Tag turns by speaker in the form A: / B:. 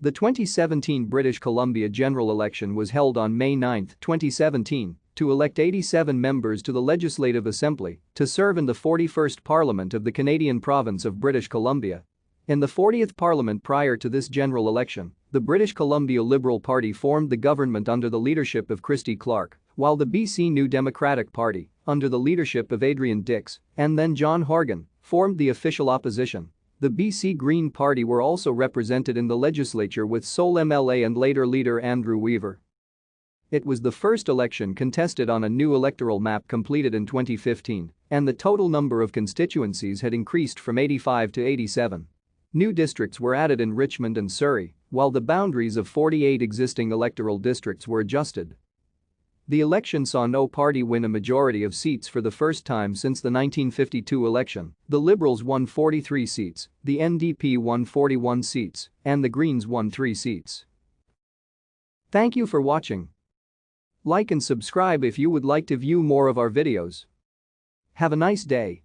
A: The 2017 British Columbia general election was held on May 9, 2017, to elect 87 members to the Legislative Assembly to serve in the 41st Parliament of the Canadian province of British Columbia. In the 40th Parliament prior to this general election, the British Columbia Liberal Party formed the government under the leadership of Christy Clark, while the BC New Democratic Party, under the leadership of Adrian Dix and then John Horgan, formed the official opposition. The BC Green Party were also represented in the legislature with sole MLA and later leader Andrew Weaver. It was the first election contested on a new electoral map completed in 2015, and the total number of constituencies had increased from 85 to 87. New districts were added in Richmond and Surrey, while the boundaries of 48 existing electoral districts were adjusted. The election saw no party win a majority of seats for the first time since the 1952 election. The Liberals won 43 seats, the NDP won 41 seats, and the Greens won 3 seats. Thank you for watching. Like and subscribe if you would like to view more of our videos. Have a nice day.